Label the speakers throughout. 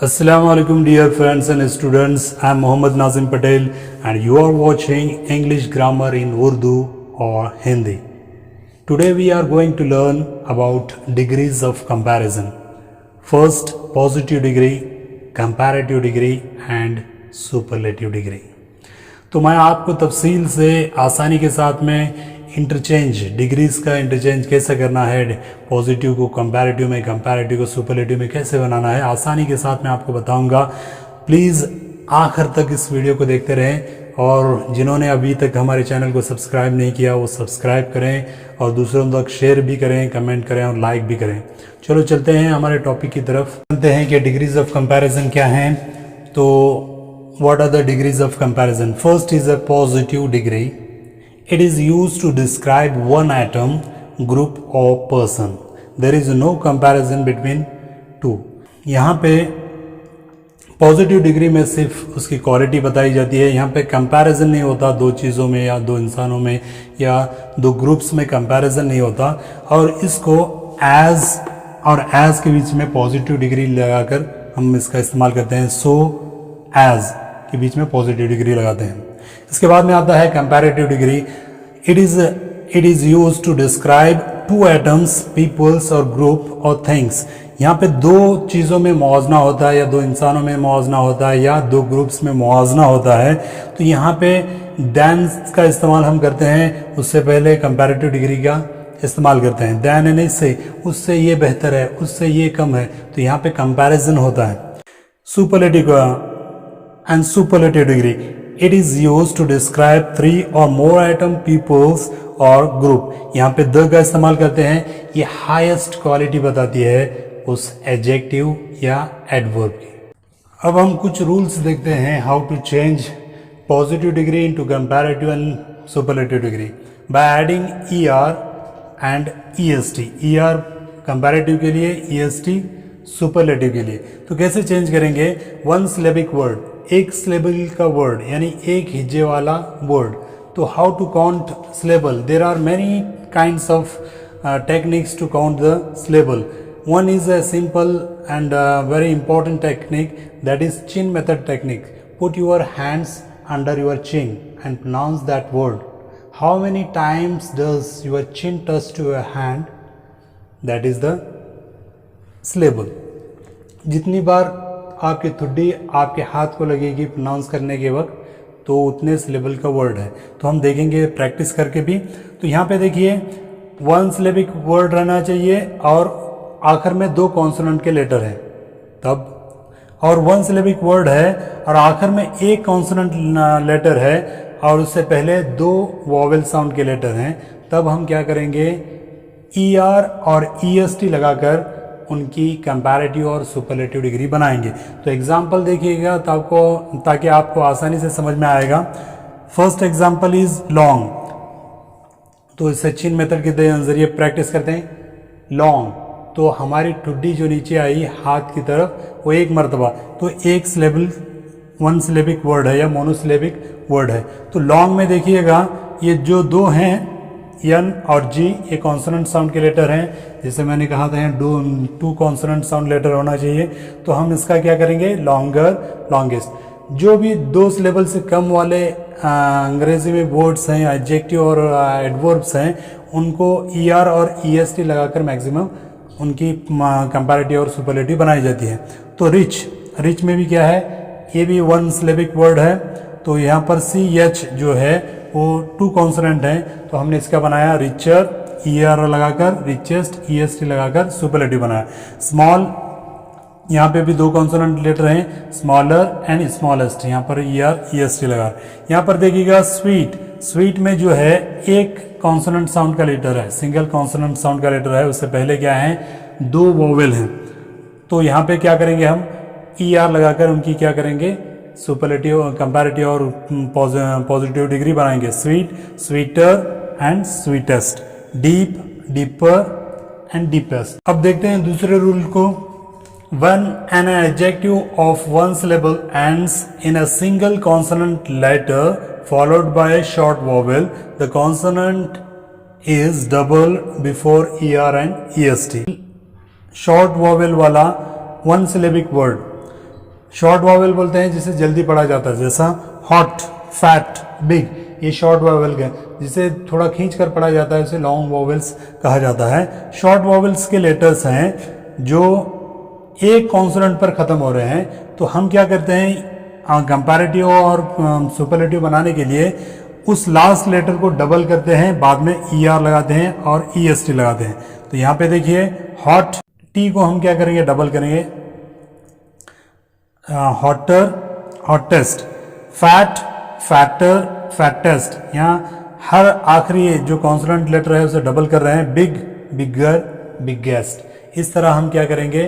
Speaker 1: Assalamu alaikum dear friends and students. I am Mohammad Nazim Patel and you are watching English grammar in Urdu or Hindi. Today we are going to learn about degrees of comparison. First, positive degree, comparative degree and superlative degree. तो मैं आपको तफसील से आसानी के साथ में interchange degrees का इंटरचेंज कैसे करना है, पॉजिटिव को कंपैरेटिव में, कंपैरेटिव को सुपरलेटिव में कैसे बनाना है, आसानी के साथ मैं आपको बताऊंगा. प्लीज़ आखिर तक इस वीडियो को देखते रहें और जिन्होंने अभी तक हमारे चैनल को सब्सक्राइब नहीं किया वो सब्सक्राइब करें और दूसरों तक शेयर भी करें, कमेंट करें और लाइक भी करें. चलो चलते हैं हमारे टॉपिक की तरफ. जानते हैं कि डिग्रीज ऑफ कंपैरिजन क्या हैं. तो what are the degrees of comparison? First is a positive degree. It is used to describe one atom, group or person. There is no comparison between two. यहाँ पे पॉजिटिव डिग्री में सिर्फ उसकी quality बताई जाती है. यहाँ पे कंपैरिजन नहीं होता दो चीज़ों में या दो इंसानों में या दो ग्रुप्स में कंपैरिजन नहीं होता. और इसको एज और एज के बीच में पॉजिटिव डिग्री लगाकर हम इसका इस्तेमाल करते हैं. सो एज के बीच में पॉजिटिव डिग्री लगाते हैं. इसके बाद में आता है comparative degree. It is used to describe two atoms, peoples और ग्रुप और थिंग्स. यहाँ पे दो चीज़ों में मुआवजना होता है या दो इंसानों में मुआवजना होता है या दो ग्रुप्स में मुआवजना होता है. तो यहाँ पे देन का इस्तेमाल हम करते हैं, उससे पहले कंपैरेटिव डिग्री का इस्तेमाल करते हैं. देन यानी से, उससे ये बेहतर है, उससे ये कम है, तो यहाँ पे कंपैरिजन होता है. Superlative and superlative degree. It is used to describe three or more atom, peoples or group. यहाँ पे द का इस्तेमाल करते हैं. ये हाईएस्ट क्वालिटी बताती है उस एडजेक्टिव या एडवर्ब की. अब हम कुछ रूल्स देखते हैं how to change positive degree into comparative and superlative degree by adding ER and EST. ER comparative के लिए, EST सुपरलेटिव के लिए. तो कैसे चेंज करेंगे? वन सिलेबिक वर्ड, एक सिलेबल का वर्ड यानी एक हिज्जे वाला वर्ड. तो how to count syllable? There are many kinds of techniques to count the syllable. One is a simple and very important technique, that is chin method technique. Put your hands under your chin and pronounce that word. How many times does your chin touch to your hand? That is the syllable. जितनी बार आपकी ठुड्डी आपके हाथ को लगेगी pronounce करने के वक्त, तो उतने सिलेबल का वर्ड है. तो हम देखेंगे प्रैक्टिस करके भी. तो यहाँ पे देखिए वन सिलेबिक वर्ड रहना चाहिए और आखिर में दो कॉन्सोनेंट के लेटर हैं तब, और वन सिलेबिक वर्ड है और आखिर में एक कॉन्सोनेंट लेटर है और उससे पहले दो वॉवेल साउंड के लेटर हैं, तब हम क्या करेंगे? ER और EST लगाकर उनकी कंपैरेटिव और सुपरलेटिव डिग्री बनाएंगे. तो एग्जाम्पल देखिएगा ताकि आपको आसानी से समझ में आएगा. First example is long. तो इससे चिन मेथड के जरिए प्रैक्टिस करते हैं. लॉन्ग, तो हमारी ठुड्डी जो नीचे आई हाथ की तरफ वो एक मरतबा, तो एक सिलेबल वन सिलेबिक वर्ड है या मोनोसिलेबिक वर्ड है. तो लॉन्ग में देखिएगा ये जो दो हैं N और G, ये कॉन्सोनेंट साउंड के लेटर हैं. जैसे मैंने कहा था टू कॉन्सोनेंट साउंड लेटर होना चाहिए. तो हम इसका क्या करेंगे? Longer, longest. जो भी दो सिलेबल से कम वाले अंग्रेजी में वर्ड्स हैं, एडजेक्टिव और एडवर्ब्स हैं, उनको ER और EST लगाकर मैक्सिमम उनकी कंपैरेटिव और सुपरलेटिव बनाई जाती है. तो रिच, रिच में भी क्या है? ये भी वन सिलेबिक वर्ड है. तो यहाँ पर CH जो है वो टू कॉन्सोनेंट है, तो हमने इसका बनाया रिचर, ER लगाकर, रिचेस्ट EST लगाकर सुपरलेटिव बनाया. स्मॉल, यहाँ पे भी दो कॉन्सोनेंट लेटर हैं, स्मॉलर एंड स्मॉलेस्ट, यहाँ पर ER EST लगा. यहाँ पर देखिएगा स्वीट. स्वीट में जो है एक कॉन्सोनेंट साउंड का लेटर है, सिंगल कॉन्सोनेंट साउंड का लेटर है, उससे पहले क्या है? दो वोवेल हैं. तो यहाँ पे क्या करेंगे हम? ER लगाकर उनकी क्या करेंगे? सुपरलेटिव, कंपैरेटिव और पॉजिटिव डिग्री बनाएंगे. Sweet, sweeter and sweetest. Deep, deeper and deepest. अब देखते हैं दूसरे रूल को. When an adjective of one syllable ends in a single consonant letter followed by a short vowel, the consonant is doubled before ER and EST. Short vowel वाला one syllabic word. Short vowel बोलते हैं जिसे जल्दी पढ़ा जाता है, जैसा hot, fat, big, ये शॉर्ट वॉवेल है। जिसे थोड़ा खींच कर पढ़ा जाता है उसे लॉन्ग वॉवेल्स कहा जाता है। शॉर्ट वॉवेल्स के लेटर्स हैं जो एक कॉन्सोनेंट पर ख़त्म हो रहे हैं, तो हम क्या करते हैं, कंपैरेटिव और सुपरलेटिव बनाने के लिए उस लास्ट लेटर को डबल करते हैं, बाद में ER लगाते हैं और EST लगाते हैं। तो यहाँ पे देखिए हॉट, टी को हम क्या करेंगे, डबल करेंगे, hotter, hottest, fat, fatter, fattest. यहाँ हर आखिरी जो कॉन्सोनेंट लेटर है उसे डबल कर रहे हैं, बिग, बिगर, बिगेस्ट। इस तरह हम क्या करेंगे,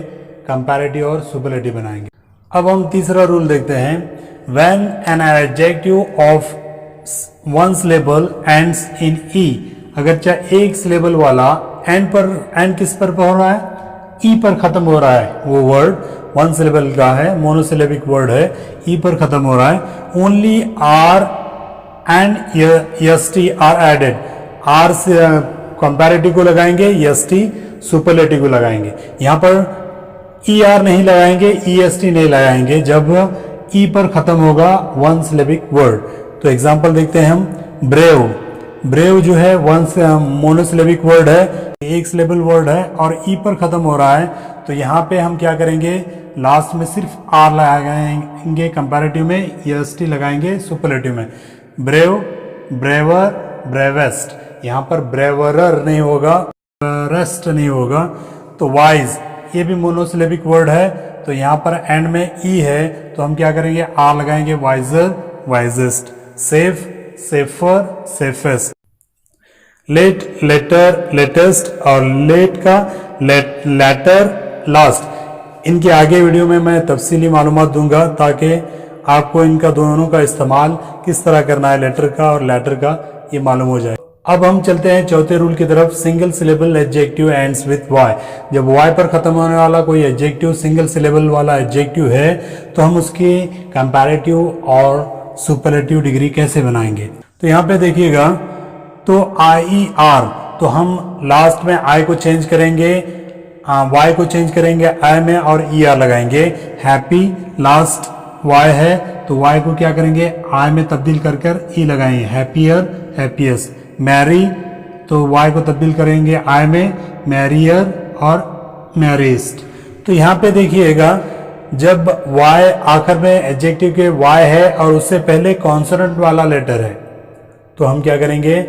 Speaker 1: कंपैरेटिव और सुपरलेटिव बनाएंगे। अब हम तीसरा रूल देखते हैं, when an adjective of one syllable ends in E, अगर चाहे एक सिलेबल वाला एंड पर, एंड किस पर हो रहा है, ई पर खत्म हो रहा है, वो वर्ड वन सिलेबल का है, मोनोसिलेबिक वर्ड है, ई पर खत्म हो रहा है, only R and ST R added. R से कंपैरेटिव को लगाएंगे, एसटी सुपरलेटिव को लगाएंगे। यहाँ पर ER नहीं लगाएंगे, EST नहीं लगाएंगे जब ई पर खत्म होगा वन सिलेबिक वर्ड। तो एग्जांपल देखते हैं हम, ब्रेव, ब्रेव जो है वन मोनोसिलेबिक वर्ड है, एक सिलेबल वर्ड है और ई पर खत्म हो रहा है, तो यहाँ पे हम क्या करेंगे, लास्ट में सिर्फ R लगाएंगे कंपैरेटिव में, EST लगाएंगे सुपरलेटिव में। ब्रेव, ब्रेवर, ब्रेवेस्ट, यहाँ पर ब्रेवरर नहीं होगा, रेस्ट नहीं होगा। तो वाइज, ये भी मोनोसिलेबिक वर्ड है, तो यहाँ पर एंड में ई है, तो हम क्या करेंगे, R लगाएंगे, wiser, wisest, safe, safer, safest, late, later, latest और लेट का लेटर, लास्ट। इनके आगे वीडियो में मैं तफसीली मालूमात दूंगा ताकि आपको इनका दोनों का इस्तेमाल किस तरह करना है, लेटर का और लेटर का, ये मालूम हो जाए। अब हम चलते हैं चौथे रूल की तरफ, single syllable adjective ends with Y. जब वाई पर खत्म होने वाला कोई एडजेक्टिव सिंगल सिलेबल वाला एडजेक्टिव है तो हम उसकी कंपैरेटिव और सुपरलेटिव डिग्री कैसे बनाएंगे। तो यहाँ पे देखिएगा, तो IER, तो हम लास्ट में I को चेंज करेंगे, Y को चेंज करेंगे I में और ER लगाएंगे। हैप्पी, लास्ट Y है तो Y को क्या करेंगे, I में तब्दील कर कर E लगाएंगे, हैप्पियर, हैप्पीएस्ट। मैरी, तो Y को तब्दील करेंगे I में, मैरियर और मैरिस्ट। तो यहाँ पे देखिएगा, जब Y आखिर में एडजेक्टिव के Y है और उससे पहले कॉन्सोनेंट वाला लेटर है, तो हम क्या करेंगे,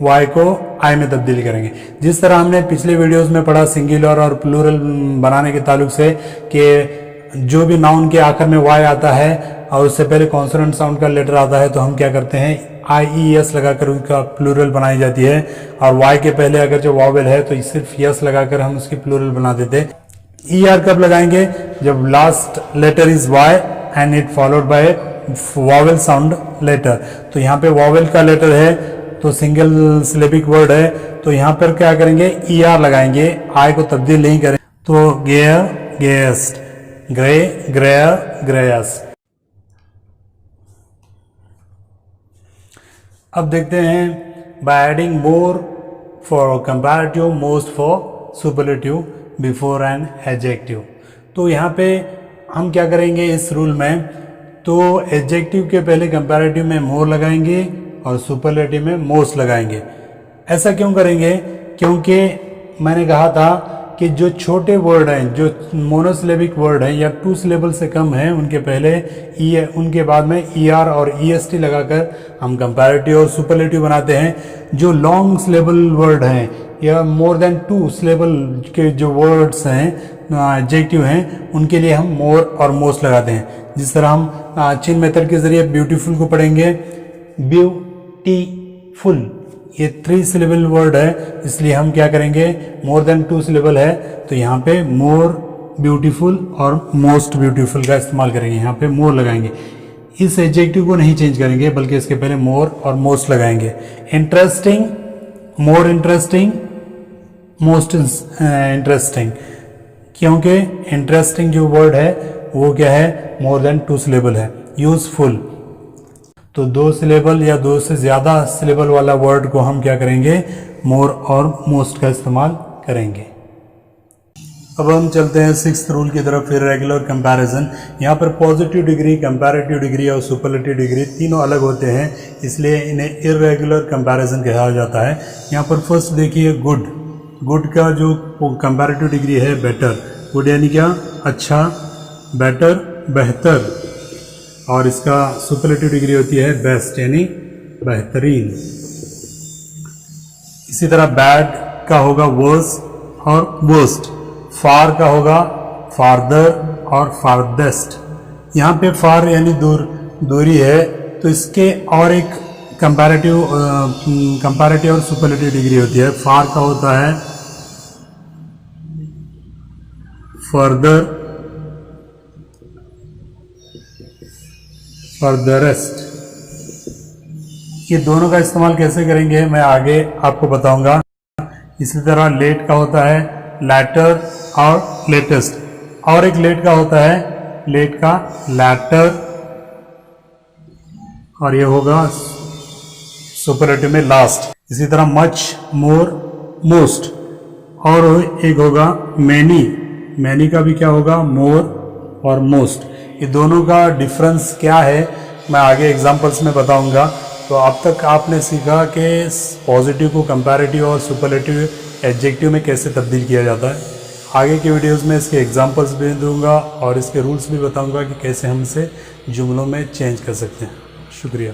Speaker 1: Y को I में तब्दील करेंगे। जिस तरह हमने पिछले वीडियोस में पढ़ा सिंगुलर और प्लूरल बनाने के ताल्लुक से, कि जो भी नाउन के आखिर में Y आता है और उससे पहले कॉन्सोनेंट साउंड का लेटर आता है, तो हम क्या करते हैं, IES लगाकर उनका प्लूरल बनाई जाती है, और Y के पहले अगर जो वॉवेल है तो सिर्फ यस लगाकर हम उसकी प्लूरल बना देते हैं। ER कब लगाएंगे, जब last letter is Y and it followed by vowel sound letter. तो यहाँ पे वॉवेल का लेटर है तो सिंगल सिलेबिक वर्ड है, तो यहाँ पर क्या करेंगे, ER लगाएंगे, I को तब्दील नहीं करेंगे। तो गेयर, गेस्ट, ग्रे, ग्रेयर, ग्रेयस। अब देखते हैं, by adding more for comparative, most for superlative, before an adjective. तो यहाँ पे हम क्या करेंगे इस रूल में, तो एडजेक्टिव के पहले कंपैरेटिव में मोर लगाएंगे और सुपरलेटिव में मोस्ट लगाएंगे। ऐसा क्यों करेंगे, क्योंकि मैंने कहा था कि जो छोटे वर्ड हैं, जो मोनोसिलेबिक वर्ड हैं या 2 सिलेबल से कम हैं, उनके पहले ई, उनके बाद में ER और EST लगाकर हम कंपैरेटिव और सुपरलेटिव बनाते हैं। जो लॉन्ग सिलेबल वर्ड हैं या मोर देन 2 सिलेबल के जो वर्ड्स हैं, एडजेक्टिव हैं, उनके लिए हम मोर और मोस्ट लगाते हैं। जिस तरह हम चिन मेथड के जरिए ब्यूटीफुल को पढ़ेंगे, ब्यूटीफुल, ये 3 सिलेबल वर्ड है, इसलिए हम क्या करेंगे, मोर देन 2 सिलेबल है तो यहाँ पे मोर ब्यूटीफुल और मोस्ट ब्यूटीफुल का इस्तेमाल करेंगे, यहाँ पे मोर लगाएंगे। इस एडजेक्टिव को नहीं चेंज करेंगे बल्कि इसके पहले मोर और मोस्ट लगाएंगे। Interesting, more interesting, most interesting, क्योंकि इंटरेस्टिंग जो वर्ड है वो क्या है, मोर देन 2 सिलेबल है। यूजफुल, तो 2 सिलेबल या 2 से ज़्यादा सिलेबल वाला वर्ड को हम क्या करेंगे, मोर और मोस्ट का इस्तेमाल करेंगे। अब हम चलते हैं सिक्स्थ रूल की तरफ, फिर रेगुलर कंपैरिजन। यहाँ पर पॉजिटिव डिग्री, कंपैरेटिव डिग्री और सुपरलेटिव डिग्री तीनों अलग होते हैं, इसलिए इन्हें इर्रेगुलर कंपैरिजन कहा जाता है। यहाँ पर फर्स्ट देखिए गुड। गुड का जो कंपैरेटिव डिग्री है बेटर। गुड यानी क्या? अच्छा, बेटर बेहतर, और इसका सुपरलेटिव डिग्री होती है बेस्ट यानी बेहतरीन। इसी तरह बैड का होगा वर्स और वर्स्ट। फार का होगा फार्दर और फारदेस्ट। यहाँ पे फार यानी दूर, दूरी है, तो इसके और एक कंपैरेटिव और सुपरलेटिव डिग्री होती है। फार का होता है फर्दर, फर्दरेस्ट। ये दोनों का इस्तेमाल कैसे करेंगे मैं आगे आपको बताऊंगा। इसी तरह लेट का होता है लैटर और लेटेस्ट, और एक लेट का होता है लेट का लैटर, और ये होगा सुपरलेटिव में लास्ट। इसी तरह मच, मोर, मोस्ट, और एक होगा मैनी। मैनी का भी क्या होगा? मोर और मोस्ट। ये दोनों का डिफरेंस क्या है मैं आगे एग्जांपल्स में बताऊंगा। तो अब तक आपने सीखा कि पॉजिटिव को कंपैरेटिव और सुपरलेटिव एडजेक्टिव में कैसे तब्दील किया जाता है। आगे की वीडियोस में इसके एग्जांपल्स भी दूंगा और इसके रूल्स भी बताऊंगा कि कैसे हम इसे जुमलों में चेंज कर सकते हैं। शुक्रिया।